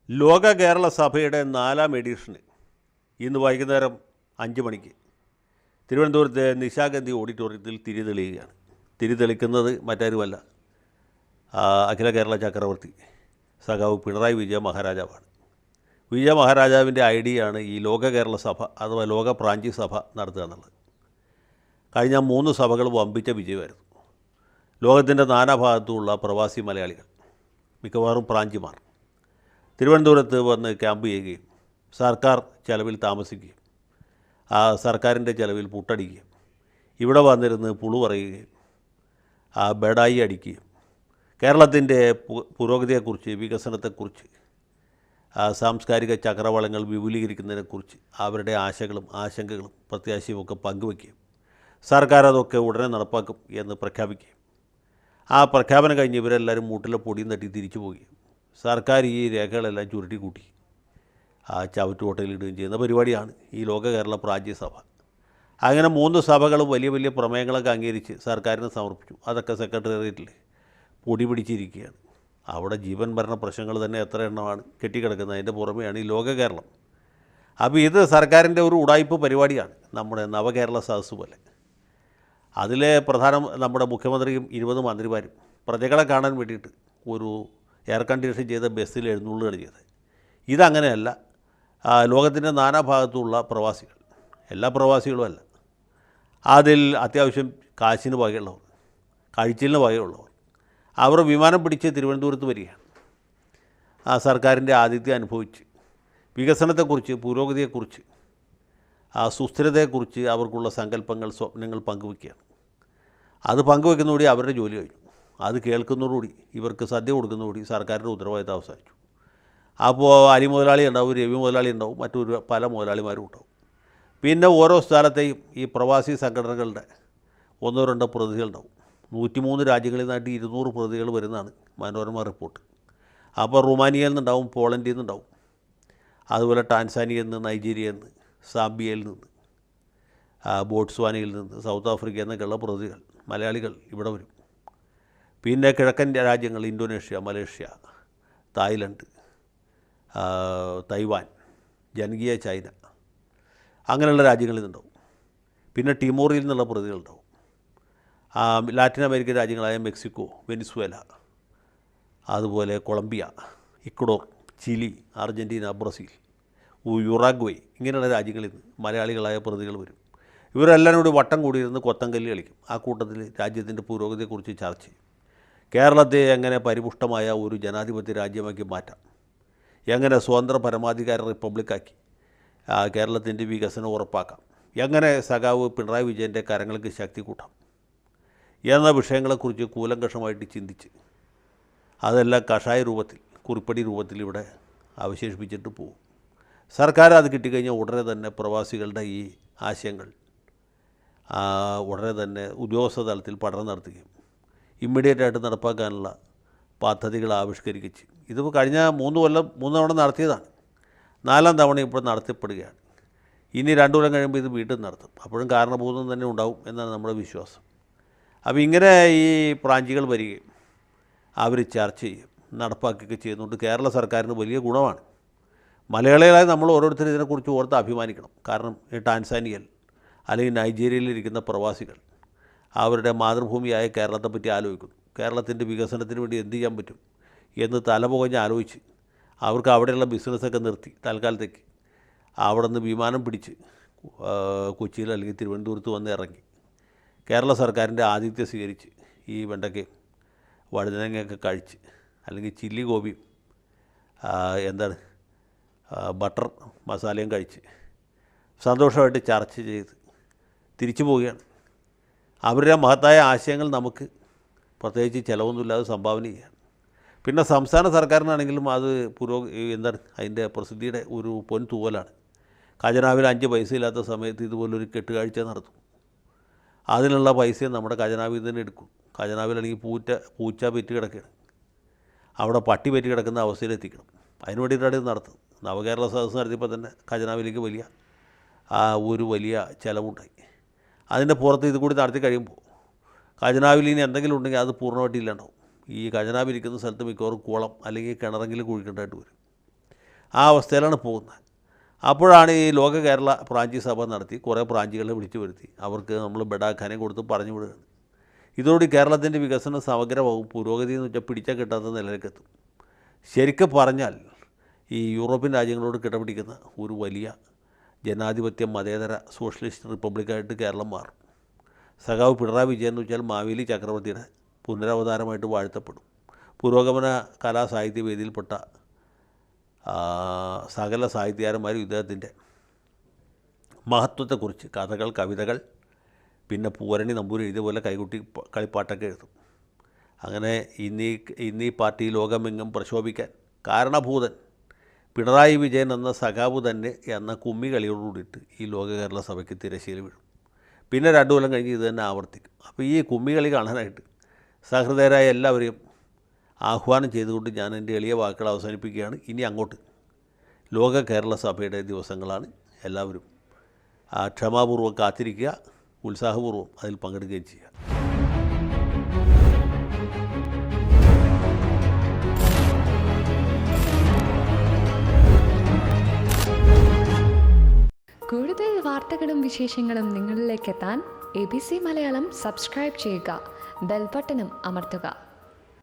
ലോക കേരള സഭയുടെ 4ാം എഡിഷന് ഇന്ന് വൈകുന്നേരം 5 മണിക്ക് തിരുവനന്തപുരത്തെ നിശാഗന്ധി ഓഡിറ്റോറിയത്തിൽ തിരിതെളിയുകയാണ്. തിരിതെളിക്കുന്നത് മറ്റാരുമല്ല, അഖില കേരള ചക്രവർത്തി സഖാവ് പിണറായി വിജയ മഹാരാജാവാണ്. വിജയ മഹാരാജാവിൻ്റെ ഐഡിയയാണ് ഈ ലോക കേരള സഭ അഥവാ ലോക പ്രാഞ്ചി സഭ നടത്തുക എന്നുള്ളത്. കഴിഞ്ഞ 3 സഭകൾ വമ്പിച്ച വിജയമായിരുന്നു. ലോകത്തിൻ്റെ നാനാഭാഗത്തുമുള്ള പ്രവാസി മലയാളികൾ, മിക്കവാറും പ്രാഞ്ചിമാർ, തിരുവനന്തപുരത്ത് വന്ന് ക്യാമ്പ് ചെയ്യുകയും സർക്കാർ ചെലവിൽ താമസിക്കുകയും സർക്കാരിൻ്റെ ചെലവിൽ പുട്ടടിക്കുകയും ഇവിടെ വന്നിരുന്ന് പുളു പറയുകയും ബെഡായി അടിക്കുകയും കേരളത്തിൻ്റെ പുരോഗതിയെക്കുറിച്ച്, വികസനത്തെക്കുറിച്ച്, സാംസ്കാരിക ചക്രവാളങ്ങൾ വിപുലീകരിക്കുന്നതിനെക്കുറിച്ച് അവരുടെ ആശകളും ആശങ്കകളും പ്രത്യാശയും ഒക്കെ പങ്കുവയ്ക്കുകയും സർക്കാർ അതൊക്കെ ഉടനെ നടപ്പാക്കും എന്ന് പ്രഖ്യാപിക്കുകയും ആ പ്രഖ്യാപനം കഴിഞ്ഞ് ഇവരെല്ലാവരും മൂട്ടിലെ പൊടിയും തട്ടി തിരിച്ചു പോവുകയും സർക്കാർ ഈ രേഖകളെല്ലാം ചുരുട്ടിക്കൂട്ടി ചവറ്റുകൊട്ടയിലിടുകയും ചെയ്യുന്ന പരിപാടിയാണ് ഈ ലോക കേരള പ്രാജ്യസഭ. അങ്ങനെ 3 സഭകളും വലിയ വലിയ പ്രമേയങ്ങളൊക്കെ അംഗീകരിച്ച് സർക്കാരിന് സമർപ്പിച്ചു. അതൊക്കെ സെക്രട്ടേറിയറ്റിൽ പൊടി പിടിച്ചിരിക്കുകയാണ്. അവിടെ ജീവൻ മരണ പ്രശ്നങ്ങൾ തന്നെ എത്ര എണ്ണമാണ് കെട്ടിക്കിടക്കുന്നത്. അതിൻ്റെ പുറമെയാണ് ഈ ലോക കേരളം. അപ്പോൾ ഇത് സർക്കാരിൻ്റെ ഒരു ഉടായ്പ പരിപാടിയാണ്, നമ്മുടെ നവകേരള സദസ്സ് പോലെ. അതിലെ പ്രധാനം നമ്മുടെ മുഖ്യമന്ത്രിയും 20 മന്ത്രിമാരും പ്രജകളെ കാണാൻ വേണ്ടിയിട്ട് ഒരു എയർ കണ്ടീഷൻ ചെയ്ത ബസ്സിൽ എഴുന്നള്ളുകയാണ് ചെയ്തത്. ഇതങ്ങനെയല്ല. ലോകത്തിൻ്റെ നാനാഭാഗത്തുള്ള പ്രവാസികൾ, എല്ലാ പ്രവാസികളുമല്ല, അതിൽ അത്യാവശ്യം കാശിന് വകയുള്ളവർ, കഴിച്ചിലിന് വകയുള്ളവർ, അവർ വിമാനം പിടിച്ച് തിരുവനന്തപുരത്ത് വരികയാണ്. സർക്കാരിൻ്റെ ആതിഥ്യം അനുഭവിച്ച് വികസനത്തെക്കുറിച്ച്, പുരോഗതിയെക്കുറിച്ച്, സുസ്ഥിരതയെക്കുറിച്ച് അവർക്കുള്ള സങ്കല്പങ്ങൾ, സ്വപ്നങ്ങൾ പങ്കുവയ്ക്കുകയാണ്. അത് പങ്കുവയ്ക്കുന്നതോടെ അവരുടെ ജോലി കഴിഞ്ഞു. അത് കേൾക്കുന്നതോടുകൂടി, ഇവർക്ക് സദ്യ കൊടുക്കുന്നതോടുകൂടി സർക്കാരിൻ്റെ ഉത്തരവാദിത്തം അവസാനിച്ചു. അപ്പോൾ അരി മുതലാളി ഉണ്ടാവും, രവി മുതലാളി ഉണ്ടാവും, മറ്റൊരു പല മുതലാളിമാരും ഉണ്ടാവും. പിന്നെ ഓരോ സ്ഥലത്തെയും ഈ പ്രവാസി സംഘടനകളുടെ 1-2 പ്രതികളുണ്ടാവും. 103 രാജ്യങ്ങളിൽ നിന്നായിട്ട് 200 പ്രതികൾ വരുന്നതാണ് മനോരമ റിപ്പോർട്ട്. അപ്പോൾ റുമാനിയയിൽ നിന്നുണ്ടാവും, പോളണ്ടിൽ നിന്നുണ്ടാവും, അതുപോലെ ടാൻസാനിയയിൽ നിന്ന്, നൈജീരിയയിൽ നിന്ന്, സാംബിയയിൽ നിന്ന്, ബോട്സ്വാനയിൽ നിന്ന്, സൗത്ത് ആഫ്രിക്കയിൽ നിന്നൊക്കെയുള്ള പ്രതികൾ, മലയാളികൾ ഇവിടെ വരും. പിന്നെ കിഴക്കൻ രാജ്യങ്ങൾ, ഇന്തോനേഷ്യ, മലേഷ്യ, തായ്ലൻഡ്, തൈവാൻ, ജനകീയ ചൈന, അങ്ങനെയുള്ള രാജ്യങ്ങളിൽ നിന്നുണ്ടാവും. പിന്നെ ടിമോറിൽ നിന്നുള്ള പ്രതികളുണ്ടാവും. ലാറ്റിൻ അമേരിക്കൻ രാജ്യങ്ങളായ മെക്സിക്കോ, വെനിസ്വേല, അതുപോലെ Colombia, Ecuador, Chile, Argentina, Brazil, Uruguay, ഇങ്ങനെയുള്ള രാജ്യങ്ങളിൽ നിന്ന് മലയാളികളായ പ്രതികൾ വരും. ഇവരെല്ലാവരും കൂടി വട്ടം കൂടിയിരുന്ന് കൊത്തങ്കല്ല് കളിക്കും. ആ കൂട്ടത്തിൽ രാജ്യത്തിൻ്റെ പുരോഗതിയെക്കുറിച്ച് ചർച്ച ചെയ്യും. കേരളത്തെ എങ്ങനെ പരിപുഷ്ടമായ ഒരു ജനാധിപത്യ രാജ്യമാക്കി മാറ്റാം, എങ്ങനെ സ്വതന്ത്ര പരമാധികാര റിപ്പബ്ലിക്കാക്കി കേരളത്തിൻ്റെ വികസനം ഉറപ്പാക്കാം, എങ്ങനെ സഖാവ് പിണറായി വിജയൻ്റെ കരങ്ങൾക്ക് ശക്തി കൂട്ടാം എന്ന വിഷയങ്ങളെക്കുറിച്ച് കൂലങ്കഷമായിട്ട് ചിന്തിച്ച് അതെല്ലാം കഷായ രൂപത്തിൽ, കുറിപ്പടി രൂപത്തിൽ ഇവിടെ അവശേഷിപ്പിച്ചിട്ട് പോകും. സർക്കാർ അത് കിട്ടിക്കഴിഞ്ഞാൽ ഉടനെ തന്നെ പ്രവാസികളുടെ ഈ ആശയങ്ങൾ ഉടനെ തന്നെ ഉദ്യോഗസ്ഥ തലത്തിൽ പഠനം നടത്തുകയും ഇമ്മീഡിയറ്റായിട്ട് നടപ്പാക്കാനുള്ള പദ്ധതികൾ ആവിഷ്കരിച്ച്, ഇതിപ്പോൾ കഴിഞ്ഞ 3 തവണ നടത്തിയതാണ്. 4ാം തവണ ഇപ്പോൾ നടത്തപ്പെടുകയാണ്. ഇനി 2 കൊല്ലം കഴിയുമ്പോൾ ഇത് വീണ്ടും നടത്തും. അപ്പോഴും കാരണഭൂതം തന്നെ ഉണ്ടാവും എന്നാണ് നമ്മുടെ വിശ്വാസം. അപ്പോൾ ഇങ്ങനെ ഈ പ്രാഞ്ചികൾ വരികയും അവർ ചർച്ച ചെയ്യും, നടപ്പാക്കുകയൊക്കെ ചെയ്യുന്നുണ്ട്. കേരള സർക്കാരിന് വലിയ ഗുണമാണ്. മലയാളികളായി നമ്മൾ ഓരോരുത്തരും ഇതിനെക്കുറിച്ച് ഓർത്ത് അഭിമാനിക്കണം. കാരണം ഈ ടാൻസാനിയയിൽ അല്ലെങ്കിൽ നൈജീരിയയിലിരിക്കുന്ന പ്രവാസികൾ അവരുടെ മാതൃഭൂമിയായ കേരളത്തെപ്പറ്റി ആലോചിക്കുന്നു. കേരളത്തിൻ്റെ വികസനത്തിന് വേണ്ടി എന്ത് ചെയ്യാൻ പറ്റും എന്ന് തലപുകഞ്ഞ് ആലോചിച്ച് അവർക്ക് അവിടെയുള്ള ബിസിനസ്സൊക്കെ നിർത്തി തൽക്കാലത്തേക്ക് അവിടെ നിന്ന് വിമാനം പിടിച്ച് കൊച്ചിയിൽ അല്ലെങ്കിൽ തിരുവനന്തപുരത്ത് വന്ന് ഇറങ്ങി കേരള സർക്കാരിൻ്റെ ആതിഥ്യം സ്വീകരിച്ച് ഈ വെണ്ടയ്ക്കയും വഴുതനങ്ങയൊക്കെ കഴിച്ച്, അല്ലെങ്കിൽ ചില്ലി ഗോപിയും ബട്ടർ മസാലയും കഴിച്ച് സന്തോഷമായിട്ട് ചർച്ച ചെയ്ത് തിരിച്ചു പോവുകയാണ്. അവരുടെ മഹത്തായ ആശയങ്ങൾ നമുക്ക് പ്രത്യേകിച്ച് ചിലവൊന്നുമില്ലാതെ സംഭാവന ചെയ്യുകയാണ്. പിന്നെ സംസ്ഥാന സർക്കാരിനാണെങ്കിലും അത് അതിൻ്റെ പ്രസിദ്ധിയുടെ ഒരു പൊൻതൂവലാണ്. ഖജനാവിൽ 5 പൈസ ഇല്ലാത്ത സമയത്ത് ഇതുപോലൊരു കെട്ടുകാഴ്ച നടത്തും. അതിനുള്ള പൈസയും നമ്മുടെ ഖജനാവിൽ തന്നെ എടുക്കും. ഖജനാവിലാണെങ്കിൽ പൂച്ച പെറ്റ് കിടക്കുകയാണ്, അവിടെ പട്ടി പെറ്റ് കിടക്കുന്ന അവസ്ഥയിലെത്തിക്കണം. അതിന് വേണ്ടിയിട്ടാണ് ഇത് നടത്തുന്നത്. നവകേരള സദസ്സ് നടത്തിയപ്പോൾ തന്നെ ഖജനാവിലേക്ക് വലിയ ചിലവുണ്ടായി. അതിൻ്റെ പുറത്ത് ഇത് കൂടി നടത്തി കഴിയുമ്പോൾ ഖജനാവിൽ ഇനി എന്തെങ്കിലും ഉണ്ടെങ്കിൽ അത് പൂർണ്ണമായിട്ട് ഇല്ലാണ്ടാവും. ഈ ഖജനാവിരിക്കുന്ന സ്ഥലത്ത് മിക്കവാറും കുളം അല്ലെങ്കിൽ കിണറെങ്കിലും കുഴിക്കേണ്ടതായിട്ട് വരും. ആ അവസ്ഥയിലാണ് പോകുന്നത്. അപ്പോഴാണ് ഈ ലോക കേരള പ്രാഞ്ചി സഭ നടത്തി കുറേ പ്രാഞ്ചികളെ വിളിച്ചു വരുത്തി അവർക്ക് നമ്മൾ ബെഡാഖാനെ കൊടുത്ത് പറഞ്ഞു വിടുകയാണ്. ഇതോടെ കേരളത്തിൻ്റെ വികസന സമഗ്രമാവും. പുരോഗതി എന്ന് വെച്ചാൽ പിടിച്ചാൽ കിട്ടാത്ത നിലയിലേക്കെത്തും. ശരിക്കും പറഞ്ഞാൽ ഈ യൂറോപ്യൻ രാജ്യങ്ങളോട് കിടപിടിക്കുന്ന ഒരു വലിയ ജനാധിപത്യ മതേതര സോഷ്യലിസ്റ്റ് റിപ്പബ്ലിക്കായിട്ട് കേരളം മാറും. സഖാവ് പിണറായി വിജയൻ എന്ന് വെച്ചാൽ മാവേലി ചക്രവർത്തിയുടെ പുനരവതാരമായിട്ട് വാഴ്ത്തപ്പെടും. പുരോഗമന കലാ സാഹിത്യ വേദിയിൽപ്പെട്ട സകല സാഹിത്യകാരന്മാരും ഇദ്ദേഹത്തിൻ്റെ മഹത്വത്തെക്കുറിച്ച് കഥകൾ, കവിതകൾ, പിന്നെ പൂരണി നമ്പൂരി ഇതുപോലെ കൈകുട്ടി കളിപ്പാട്ടൊക്കെ എഴുതും. അങ്ങനെ ഇന്നീ പാർട്ടി ലോകമെങ്ങും പ്രശോഭിക്കാൻ കാരണഭൂതൻ പിണറായി വിജയൻ എന്ന സഖാവ് തന്നെ എന്ന കുമ്മികളിയോടുകൂടിയിട്ട് ഈ ലോക കേരള സഭയ്ക്ക് തിരശ്ശീല വീഴും. പിന്നെ 2 കൊല്ലം കഴിഞ്ഞ് ഇത് തന്നെ ആവർത്തിക്കും. അപ്പോൾ ഈ കുമ്മികളി കാണാനായിട്ട് സഹൃദയരായ എല്ലാവരെയും ആഹ്വാനം ചെയ്തുകൊണ്ട് ഞാൻ എൻ്റെ എളിയ വാക്കുകൾ അവസാനിപ്പിക്കുകയാണ്. ഇനി അങ്ങോട്ട് ലോക കേരള സഭയുടെ ദിവസങ്ങളാണ്. എല്ലാവരും ക്ഷമാപൂർവ്വം കാത്തിരിക്കുക, ഉത്സാഹപൂർവ്വം അതിൽ പങ്കെടുക്കുകയും ചെയ്യുക. കൂടുതൽ വാർത്തകളും വിശേഷങ്ങളും നിങ്ങളിലേക്ക് എത്താൻ ABC മലയാളം സബ്സ്ക്രൈബ് ചെയ്യുക, ബെൽ ബട്ടണും അമർത്തുക.